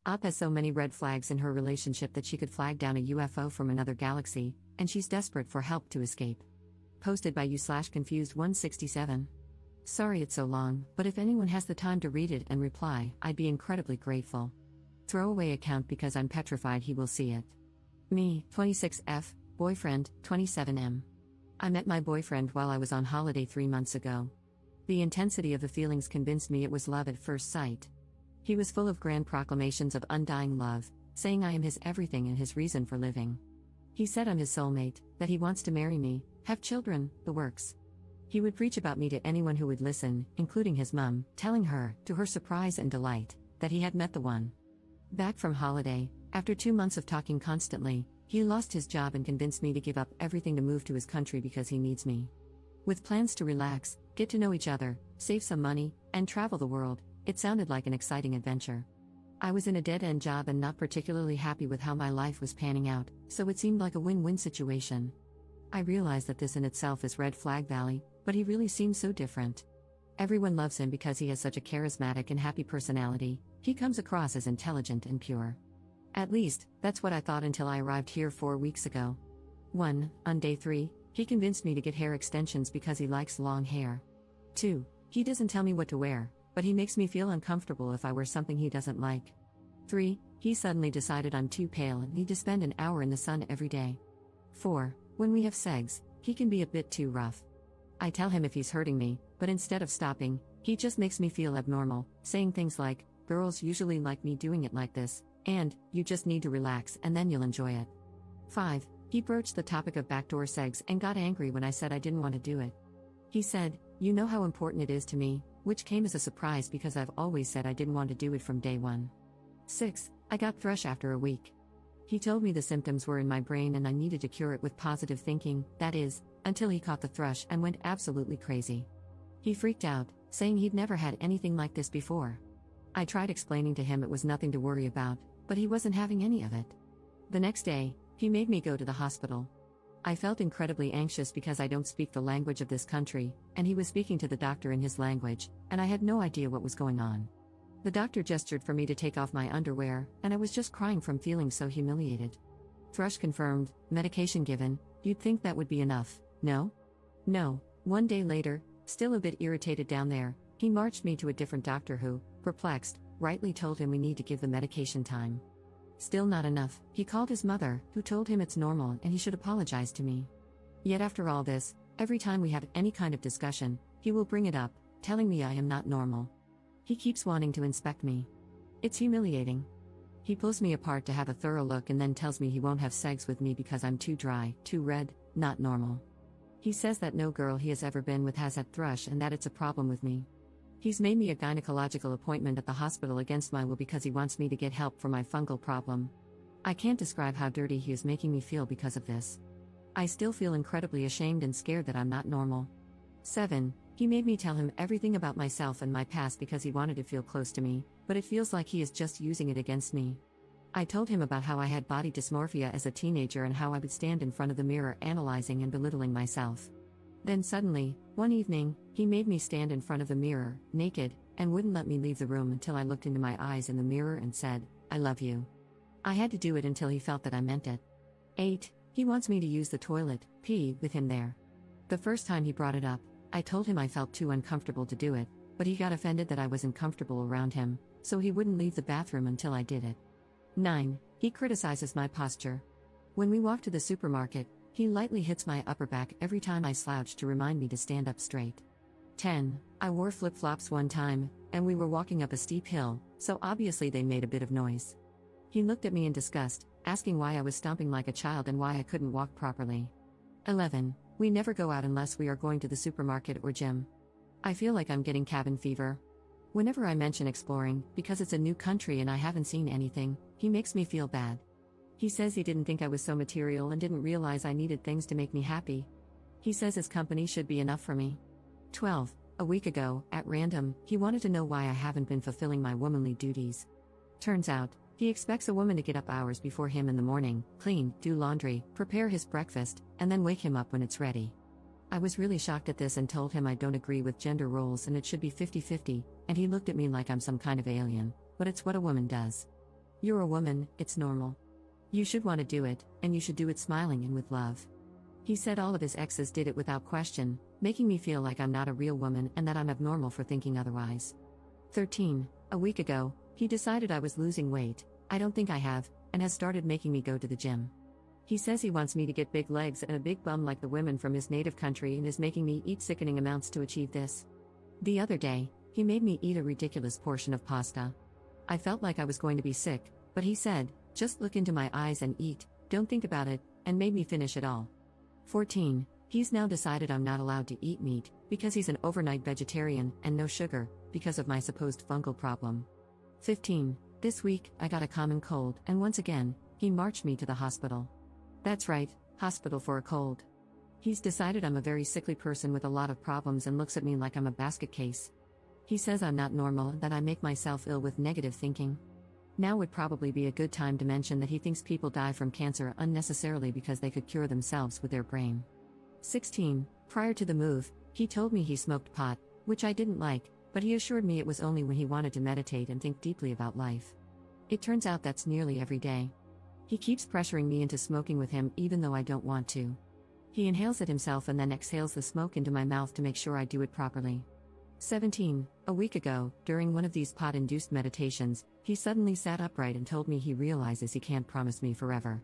Op has so many red flags in her relationship that she could flag down a UFO from another galaxy, and she's desperate for help to escape. Posted by you/confused167. Sorry it's so long, but if anyone has the time to read it and reply, I'd be incredibly grateful. Throwaway account because I'm petrified he will see it. Me, 26F, boyfriend, 27M. I met my boyfriend while I was on holiday 3 months ago. The intensity of the feelings convinced me it was love at first sight. He was full of grand proclamations of undying love, saying I am his everything and his reason for living. He said I'm his soulmate, that he wants to marry me, have children, the works. He would preach about me to anyone who would listen, including his mum, telling her, to her surprise and delight, that he had met the one. Back from holiday, after 2 months of talking constantly, he lost his job and convinced me to give up everything to move to his country because he needs me. With plans to relax, get to know each other, save some money, and travel the world, it sounded like an exciting adventure. I was in a dead-end job and not particularly happy with how my life was panning out, so it seemed like a win-win situation. I realized that this in itself is red flag valley, but he really seems so different. Everyone loves him because he has such a charismatic and happy personality. He comes across as intelligent and pure. At least, that's what I thought until I arrived here 4 weeks ago. 1. On day 3, he convinced me to get hair extensions because he likes long hair. 2. He doesn't tell me what to wear, but he makes me feel uncomfortable if I wear something he doesn't like. 3. He suddenly decided I'm too pale and need to spend an hour in the sun every day. 4. When we have sex, he can be a bit too rough. I tell him if he's hurting me, but instead of stopping, he just makes me feel abnormal, saying things like, girls usually like me doing it like this, and, you just need to relax and then you'll enjoy it. 5. He broached the topic of backdoor sex and got angry when I said I didn't want to do it. He said, you know how important it is to me, which came as a surprise because I've always said I didn't want to do it from day one. 6. I got thrush after a week. He told me the symptoms were in my brain and I needed to cure it with positive thinking, that is, until he caught the thrush and went absolutely crazy. He freaked out, saying he'd never had anything like this before. I tried explaining to him it was nothing to worry about, but he wasn't having any of it. The next day, he made me go to the hospital. I felt incredibly anxious because I don't speak the language of this country, and he was speaking to the doctor in his language, and I had no idea what was going on. The doctor gestured for me to take off my underwear, and I was just crying from feeling so humiliated. Thrush confirmed, medication given, you'd think that would be enough, no? No. 1 day later, still a bit irritated down there, he marched me to a different doctor who, perplexed, rightly told him we need to give the medication time. Still not enough, he called his mother, who told him it's normal and he should apologize to me. Yet after all this, every time we have any kind of discussion, he will bring it up, telling me I am not normal. He keeps wanting to inspect me. It's humiliating. He pulls me apart to have a thorough look and then tells me he won't have sex with me because I'm too dry, too red, not normal. He says that no girl he has ever been with has had thrush and that it's a problem with me. He's made me a gynecological appointment at the hospital against my will because he wants me to get help for my fungal problem. I can't describe how dirty he is making me feel because of this. I still feel incredibly ashamed and scared that I'm not normal. 7. He made me tell him everything about myself and my past because he wanted to feel close to me, but it feels like he is just using it against me. I told him about how I had body dysmorphia as a teenager and how I would stand in front of the mirror analyzing and belittling myself. Then suddenly, one evening, he made me stand in front of the mirror, naked, and wouldn't let me leave the room until I looked into my eyes in the mirror and said, I love you. I had to do it until he felt that I meant it. 8. He wants me to use the toilet, pee, with him there. The first time he brought it up, I told him I felt too uncomfortable to do it, but he got offended that I wasn't comfortable around him, so he wouldn't leave the bathroom until I did it. 9. He criticizes my posture. When we walk to the supermarket, he lightly hits my upper back every time I slouch to remind me to stand up straight. 10. I wore flip-flops one time, and we were walking up a steep hill, so obviously they made a bit of noise. He looked at me in disgust, asking why I was stomping like a child and why I couldn't walk properly. 11. We never go out unless we are going to the supermarket or gym. I feel like I'm getting cabin fever. Whenever I mention exploring, because it's a new country and I haven't seen anything, he makes me feel bad. He says he didn't think I was so material and didn't realize I needed things to make me happy. He says his company should be enough for me. 12. A week ago, at random, he wanted to know why I haven't been fulfilling my womanly duties. Turns out, he expects a woman to get up hours before him in the morning, clean, do laundry, prepare his breakfast, and then wake him up when it's ready. I was really shocked at this and told him I don't agree with gender roles and it should be 50-50, and he looked at me like I'm some kind of alien, but it's what a woman does. You're a woman, it's normal. You should want to do it, and you should do it smiling and with love. He said all of his exes did it without question, making me feel like I'm not a real woman and that I'm abnormal for thinking otherwise. 13. A week ago, he decided I was losing weight, I don't think I have, and has started making me go to the gym. He says he wants me to get big legs and a big bum like the women from his native country and is making me eat sickening amounts to achieve this. The other day, he made me eat a ridiculous portion of pasta. I felt like I was going to be sick, but he said, just look into my eyes and eat, don't think about it, and made me finish it all. 14. He's now decided I'm not allowed to eat meat, because he's an overnight vegetarian, and no sugar, because of my supposed fungal problem. 15. This week, I got a common cold, and once again, he marched me to the hospital. That's right, hospital for a cold. He's decided I'm a very sickly person with a lot of problems and looks at me like I'm a basket case. He says I'm not normal and that I make myself ill with negative thinking. Now would probably be a good time to mention that he thinks people die from cancer unnecessarily because they could cure themselves with their brain. 16. Prior to the move, he told me he smoked pot, which I didn't like, but he assured me it was only when he wanted to meditate and think deeply about life. It turns out that's nearly every day. He keeps pressuring me into smoking with him even though I don't want to. He inhales it himself and then exhales the smoke into my mouth to make sure I do it properly. 17. A week ago, during one of these pot-induced meditations, he suddenly sat upright and told me he realizes he can't promise me forever.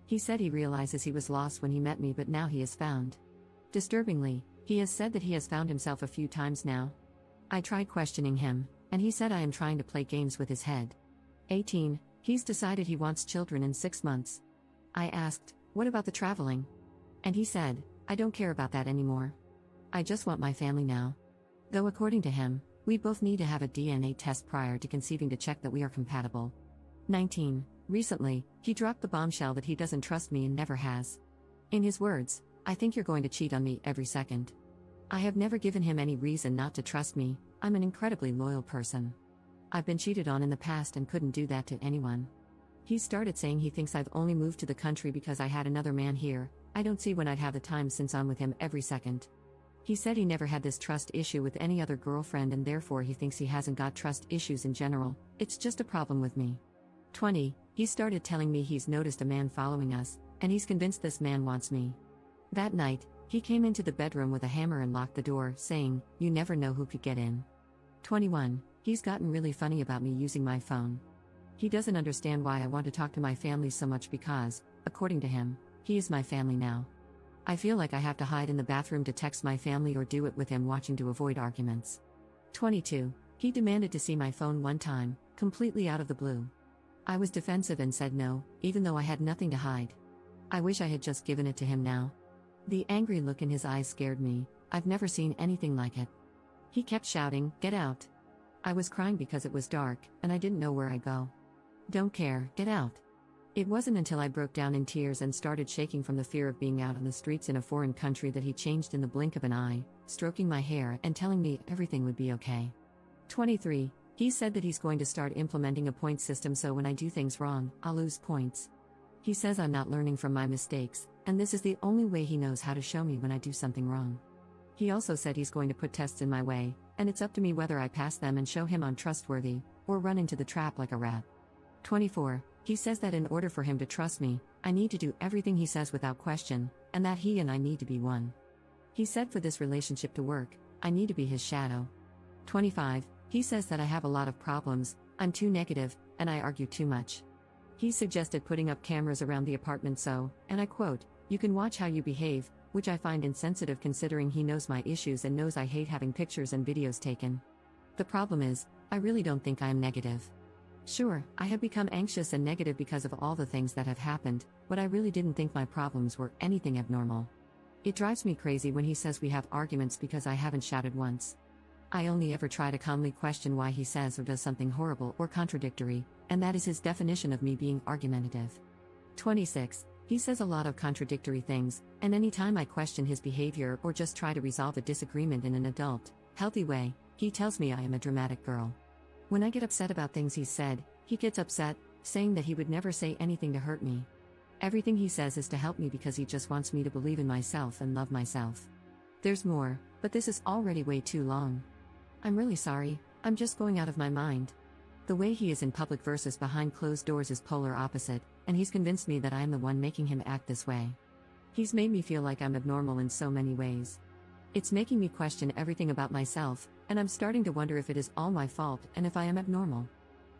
He said he realizes he was lost when he met me but now he is found. Disturbingly, he has said that he has found himself a few times now. I tried questioning him, and he said I am trying to play games with his head. 18. He's decided he wants children in 6 months. I asked, what about the traveling? And he said, I don't care about that anymore. I just want my family now. Though according to him, we both need to have a DNA test prior to conceiving to check that we are compatible. 19. Recently, he dropped the bombshell that he doesn't trust me and never has. In his words, I think you're going to cheat on me every second. I have never given him any reason not to trust me, I'm an incredibly loyal person. I've been cheated on in the past and couldn't do that to anyone. He started saying he thinks I've only moved to the country because I had another man here, I don't see when I'd have the time since I'm with him every second. He said he never had this trust issue with any other girlfriend and therefore he thinks he hasn't got trust issues in general, it's just a problem with me. 20. He started telling me he's noticed a man following us, and he's convinced this man wants me. That night, he came into the bedroom with a hammer and locked the door, saying, you never know who could get in. 21. He's gotten really funny about me using my phone. He doesn't understand why I want to talk to my family so much because, according to him, he is my family now. I feel like I have to hide in the bathroom to text my family or do it with him watching to avoid arguments. 22. He demanded to see my phone one time, completely out of the blue. I was defensive and said no, even though I had nothing to hide. I wish I had just given it to him now. The angry look in his eyes scared me, I've never seen anything like it. He kept shouting, get out. I was crying because it was dark, and I didn't know where I'd go. Don't care, get out. It wasn't until I broke down in tears and started shaking from the fear of being out on the streets in a foreign country that he changed in the blink of an eye, stroking my hair and telling me everything would be okay. 23. He said that he's going to start implementing a point system so when I do things wrong, I'll lose points. He says I'm not learning from my mistakes, and this is the only way he knows how to show me when I do something wrong. He also said he's going to put tests in my way, and it's up to me whether I pass them and show him I'm trustworthy, or run into the trap like a rat. 24. He says that in order for him to trust me, I need to do everything he says without question, and that he and I need to be one. He said for this relationship to work, I need to be his shadow. 25. He says that I have a lot of problems, I'm too negative, and I argue too much. He suggested putting up cameras around the apartment so, and I quote, you can watch how you behave, which I find insensitive considering he knows my issues and knows I hate having pictures and videos taken. The problem is, I really don't think I am negative. Sure, I have become anxious and negative because of all the things that have happened, but I really didn't think my problems were anything abnormal. It drives me crazy when he says we have arguments because I haven't shouted once. I only ever try to calmly question why he says or does something horrible or contradictory, and that is his definition of me being argumentative. 26. He says a lot of contradictory things, and anytime I question his behavior or just try to resolve a disagreement in an adult, healthy way, he tells me I am a dramatic girl. When I get upset about things he said, he gets upset, saying that he would never say anything to hurt me. Everything he says is to help me because he just wants me to believe in myself and love myself. There's more, but this is already way too long. I'm really sorry, I'm just going out of my mind. The way he is in public versus behind closed doors is polar opposite, and he's convinced me that I am the one making him act this way. He's made me feel like I'm abnormal in so many ways. It's making me question everything about myself, and I'm starting to wonder if it is all my fault and if I am abnormal.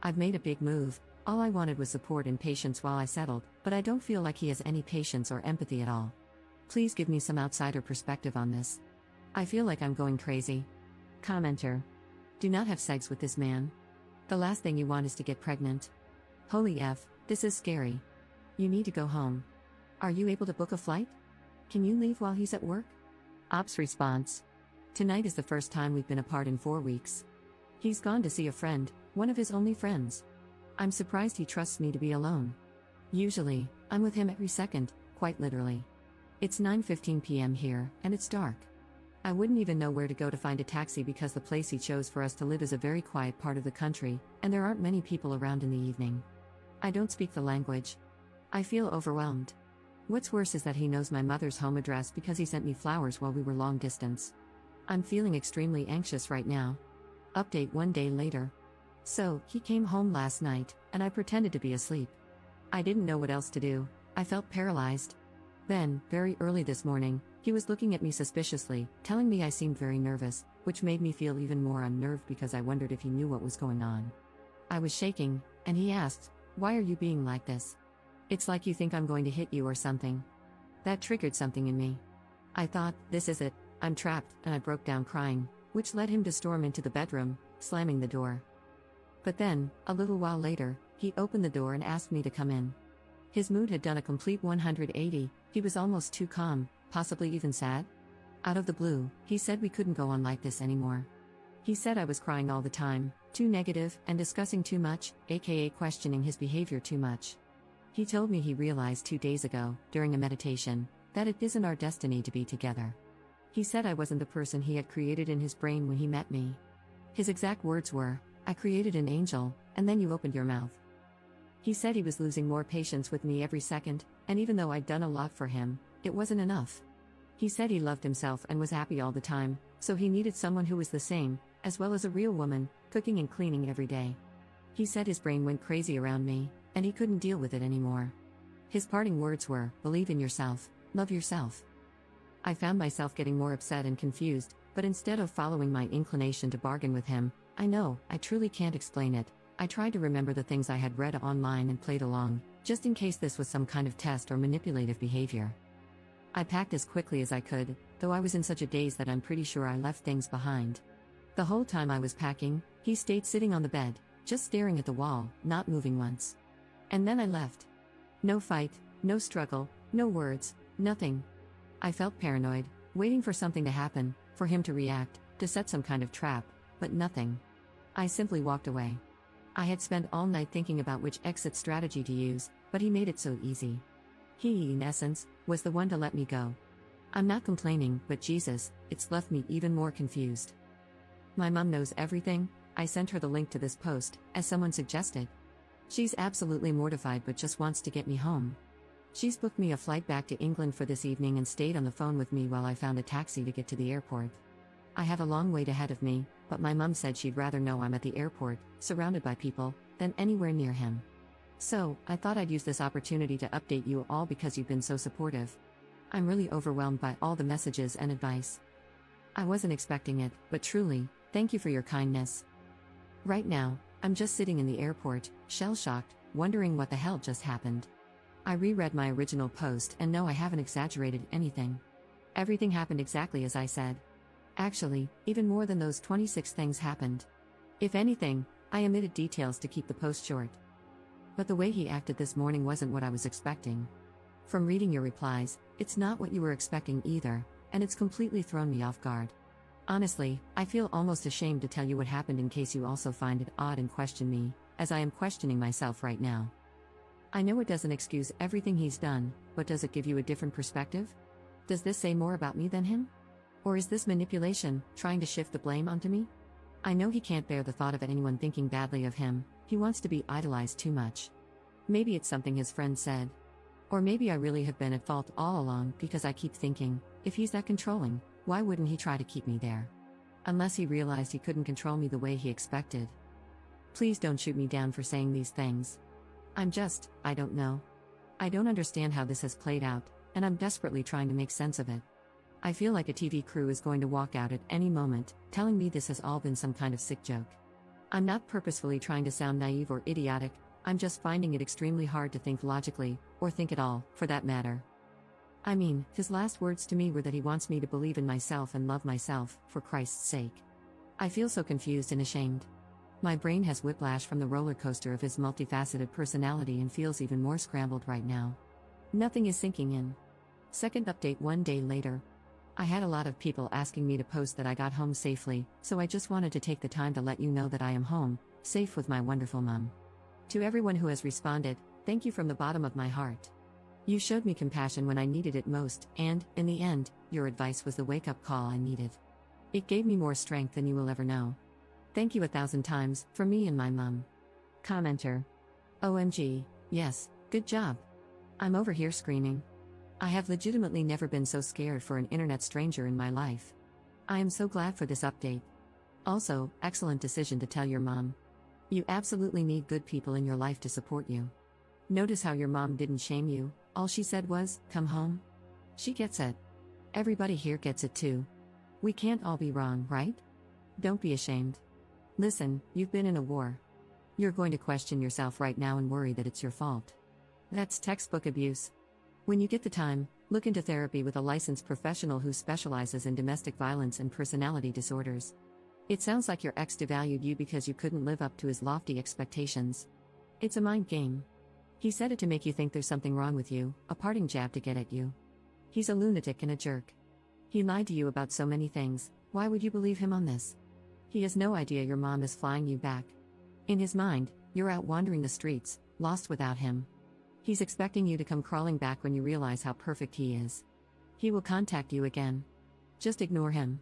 I've made a big move. All I wanted was support and patience while I settled, but I don't feel like he has any patience or empathy at all. Please give me some outsider perspective on this. I feel like I'm going crazy. Commenter. Do not have sex with this man. The last thing you want is to get pregnant. Holy F, this is scary. You need to go home. Are you able to book a flight? Can you leave while he's at work? Ops response. Tonight is the first time we've been apart in 4 weeks. He's gone to see a friend, one of his only friends. I'm surprised he trusts me to be alone. Usually, I'm with him every second, quite literally. It's 9:15 p.m. here, and it's dark. I wouldn't even know where to go to find a taxi because the place he chose for us to live is a very quiet part of the country, and there aren't many people around in the evening. I don't speak the language. I feel overwhelmed. What's worse is that he knows my mother's home address because he sent me flowers while we were long distance. I'm feeling extremely anxious right now. Update 1 day later. So, he came home last night, and I pretended to be asleep. I didn't know what else to do. I felt paralyzed. Then, very early this morning, he was looking at me suspiciously, telling me I seemed very nervous, which made me feel even more unnerved because I wondered if he knew what was going on. I was shaking, and he asked, "Why are you being like this? It's like you think I'm going to hit you or something." That triggered something in me. I thought, this is it, I'm trapped, and I broke down crying, which led him to storm into the bedroom, slamming the door. But then, a little while later, he opened the door and asked me to come in. His mood had done a complete 180, he was almost too calm, possibly even sad. Out of the blue, he said we couldn't go on like this anymore. He said I was crying all the time, too negative, and discussing too much, aka questioning his behavior too much. He told me he realized 2 days ago, during a meditation, that it isn't our destiny to be together. He said I wasn't the person he had created in his brain when he met me. His exact words were, "I created an angel, and then you opened your mouth." He said he was losing more patience with me every second, and even though I'd done a lot for him, it wasn't enough. He said he loved himself and was happy all the time, so he needed someone who was the same, as well as a real woman, cooking and cleaning every day. He said his brain went crazy around me, and he couldn't deal with it anymore. His parting words were, "Believe in yourself, love yourself." I found myself getting more upset and confused, but instead of following my inclination to bargain with him, I truly can't explain it. I tried to remember the things I had read online and played along, just in case this was some kind of test or manipulative behavior. I packed as quickly as I could, though I was in such a daze that I'm pretty sure I left things behind. The whole time I was packing, he stayed sitting on the bed, just staring at the wall, not moving once. And then I left. No fight, no struggle, no words, nothing. I felt paranoid, waiting for something to happen, for him to react, to set some kind of trap, but nothing. I simply walked away. I had spent all night thinking about which exit strategy to use, but he made it so easy. He, in essence, was the one to let me go. I'm not complaining, but Jesus, it's left me even more confused. My mom knows everything. I sent her the link to this post, as someone suggested. She's absolutely mortified but just wants to get me home. She's booked me a flight back to England for this evening and stayed on the phone with me while I found a taxi to get to the airport. I have a long wait ahead of me, but my mom said she'd rather know I'm at the airport, surrounded by people, than anywhere near him. So, I thought I'd use this opportunity to update you all because you've been so supportive. I'm really overwhelmed by all the messages and advice. I wasn't expecting it, but truly, thank you for your kindness. Right now, I'm just sitting in the airport, shell-shocked, wondering what the hell just happened. I reread my original post and no, I haven't exaggerated anything. Everything happened exactly as I said. Actually, even more than those 26 things happened. If anything, I omitted details to keep the post short. But the way he acted this morning wasn't what I was expecting. From reading your replies, it's not what you were expecting either, and it's completely thrown me off guard. Honestly, I feel almost ashamed to tell you what happened in case you also find it odd and question me, as I am questioning myself right now. I know it doesn't excuse everything he's done, but does it give you a different perspective? Does this say more about me than him? Or is this manipulation, trying to shift the blame onto me? I know he can't bear the thought of anyone thinking badly of him. He wants to be idolized too much. Maybe it's something his friend said. Or maybe I really have been at fault all along because I keep thinking, if he's that controlling, why wouldn't he try to keep me there? Unless he realized he couldn't control me the way he expected. Please don't shoot me down for saying these things. I don't know. I don't understand how this has played out, and I'm desperately trying to make sense of it. I feel like a TV crew is going to walk out at any moment, telling me this has all been some kind of sick joke. I'm not purposefully trying to sound naive or idiotic, I'm just finding it extremely hard to think logically, or think at all, for that matter. I mean, his last words to me were that he wants me to believe in myself and love myself, for Christ's sake. I feel so confused and ashamed. My brain has whiplash from the roller coaster of his multifaceted personality and feels even more scrambled right now. Nothing is sinking in. Second update 1 day later. I had a lot of people asking me to post that I got home safely, so I just wanted to take the time to let you know that I am home, safe with my wonderful mom. To everyone who has responded, thank you from the bottom of my heart. You showed me compassion when I needed it most, and, in the end, your advice was the wake-up call I needed. It gave me more strength than you will ever know. Thank you 1,000 times, from me and my mom. Commenter. OMG, yes, good job. I'm over here screaming. I have legitimately never been so scared for an internet stranger in my life. I am so glad for this update. Also, excellent decision to tell your mom. You absolutely need good people in your life to support you. Notice how your mom didn't shame you, all she said was, come home. She gets it. Everybody here gets it too. We can't all be wrong, right? Don't be ashamed. Listen, you've been in a war. You're going to question yourself right now and worry that it's your fault. That's textbook abuse. When you get the time, look into therapy with a licensed professional who specializes in domestic violence and personality disorders. It sounds like your ex devalued you because you couldn't live up to his lofty expectations. It's a mind game. He said it to make you think there's something wrong with you, a parting jab to get at you. He's a lunatic and a jerk. He lied to you about so many things, why would you believe him on this? He has no idea your mom is flying you back. In his mind, you're out wandering the streets, lost without him. He's expecting you to come crawling back when you realize how perfect he is. He will contact you again. Just ignore him.